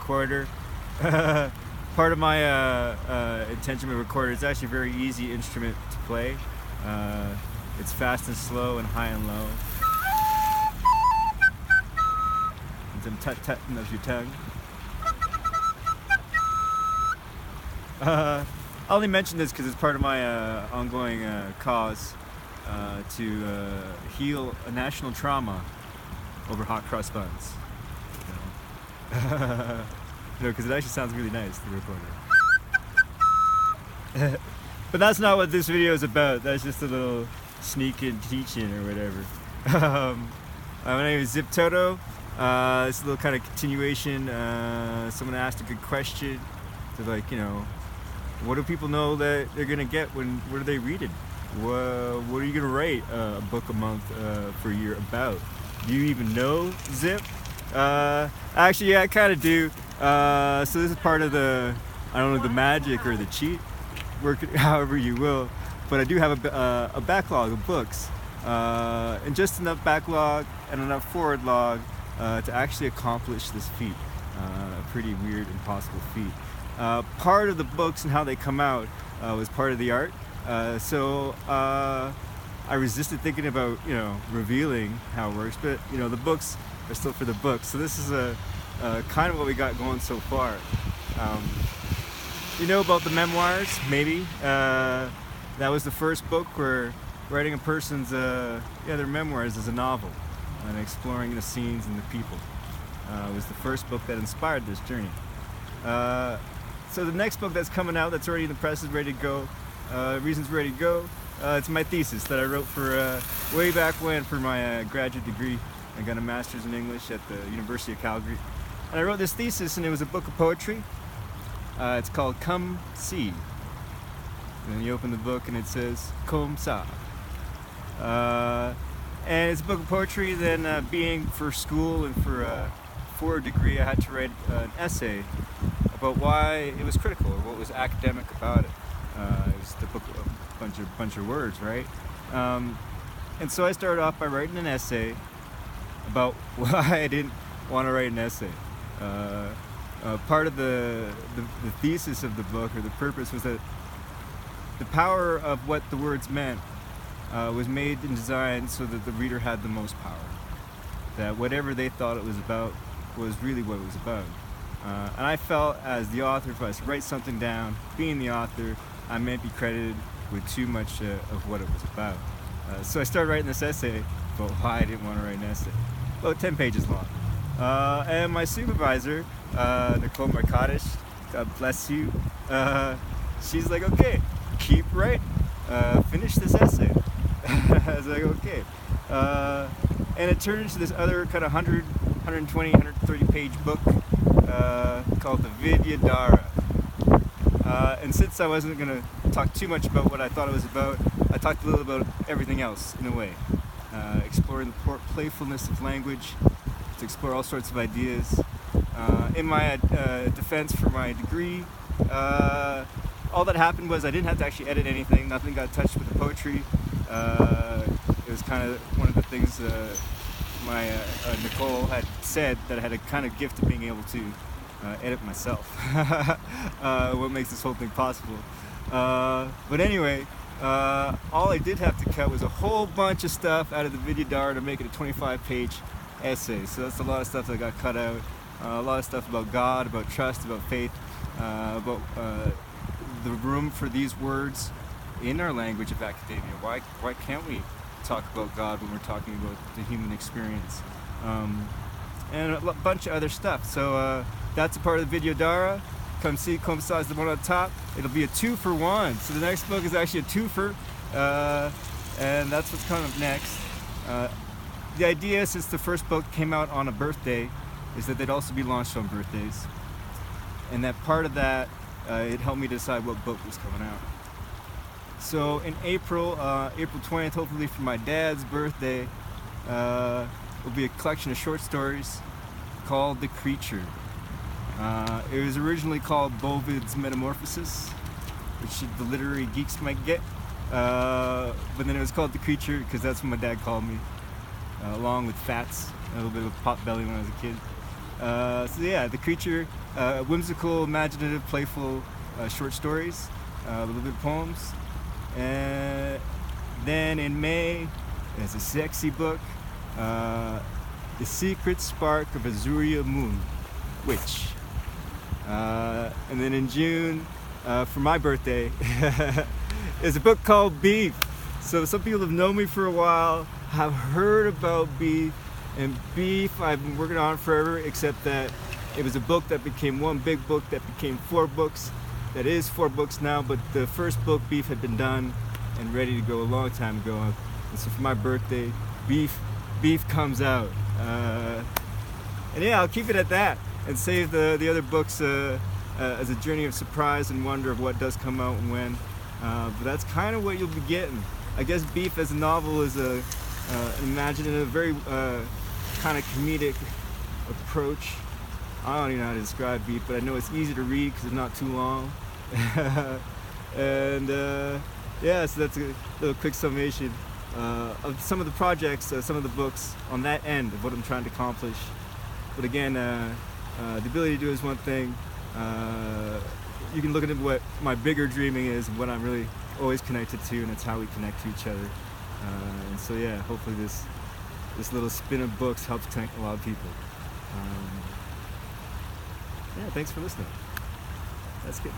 recorder. Part of my intention with a recorder is actually a very easy instrument to play. It's fast and slow and high and low. And some tut-tutting of your tongue. I only mention this because it's part of my ongoing cause to heal a national trauma over hot cross buns. Because it actually sounds really nice, the recorder. But that's not what this video is about. That's just a little sneak and teaching or whatever. My name is Zipp Toto. It's a little kind of continuation. Someone asked a good question. They're like, what do people know that they're gonna get what are they reading? What are you gonna write a book a month for a year about? Do you even know, Zipp? Actually, yeah, I kind of do. So this is part of the, I don't know, the magic or the cheat, work it however you will. But I do have a backlog of books, and just enough backlog and enough forward log to actually accomplish this feat, a pretty weird, impossible feat. Part of the books and how they come out was part of the art. So I resisted thinking about, revealing how it works, but the books are still for the books. So this is a kind of what we got going so far. You know about the Memoirs, maybe? That was the first book where writing a person's, their memoirs is a novel, and exploring the scenes and the people. Was the first book that inspired this journey. So the next book that's coming out, that's already in the press, is ready to go. Reason's ready to go. It's my thesis that I wrote for way back when for my graduate degree. I got a master's in English at the University of Calgary. And I wrote this thesis, and it was a book of poetry. It's called Come See. And then you open the book and it says Comme ça. And it's a book of poetry. Then being for school and for a degree, I had to write an essay about why it was critical or what was academic about it. It was the book of a bunch of words, right? And so I started off by writing an essay about why I didn't want to write an essay. Part of the thesis of the book, or the purpose, was that the power of what the words meant was made and designed so that the reader had the most power. That whatever they thought it was about was really what it was about. And I felt, as the author, if I was to write something down, being the author, I might be credited with too much of what it was about. So I started writing this essay about why I didn't want to write an essay. About 10 pages long. And my supervisor, Nicole Markadish, God bless you, she's like, okay, keep writing, finish this essay. I was like, okay. And it turned into this other kind of 120, 130 page book called the Vidyodhara. And since I wasn't going to talk too much about what I thought it was about, I talked a little about everything else in a way. Exploring the playfulness of language, to explore all sorts of ideas. In my defense for my degree, all that happened was I didn't have to actually edit anything. Nothing got touched with the poetry. It was kind of one of the things my Nicole had said, that I had a kind of gift of being able to edit myself. What makes this whole thing possible. But anyway, all I did have to cut was a whole bunch of stuff out of the Vidyodhara to make it a 25-page essay. So that's a lot of stuff that got cut out. A lot of stuff about God, about trust, about faith, about the room for these words in our language of academia. Why can't we talk about God when we're talking about the human experience? And a bunch of other stuff. So that's a part of the Vidyodhara. Come see, Comme ça is the one on top. It'll be a 2-for-1. So the next book is actually a twofer, and that's what's coming up next. The idea, since the first book came out on a birthday, is that they'd also be launched on birthdays. And that part of that, it helped me decide what book was coming out. So in April 20th, hopefully for my dad's birthday, will be a collection of short stories called The Creature. It was originally called Bovid's Metamorphosis, which the literary geeks might get. But then it was called The Creature because that's what my dad called me, along with Fats, a little bit of a pot belly when I was a kid. So yeah, the creature, whimsical, imaginative, playful short stories, a little bit of poems. And then in May, there's a sexy book, The Secret Spark of Azurya Moon, Witch. And then in June, for my birthday, is a book called Beef. So some people have known me for a while, have heard about Beef, and Beef I've been working on forever, except that it was a book that became one big book that became 4 books. That is 4 books now, but the first book, Beef, had been done and ready to go a long time ago. And so for my birthday, Beef comes out. And yeah, I'll keep it at that and save the other books as a journey of surprise and wonder of what does come out and when. But that's kind of what you'll be getting. I guess Beef as a novel is an imaginative, very kind of comedic approach. I don't even know how to describe Beef, but I know it's easy to read because it's not too long. And yeah, so that's a little quick summation of some of the projects, some of the books on that end of what I'm trying to accomplish. But again, the ability to do is one thing. You can look into what my bigger dreaming is, what I'm really always connected to, and it's how we connect to each other. And so yeah, hopefully this little spin of books helps connect a lot of people. Yeah, thanks for listening. That's good.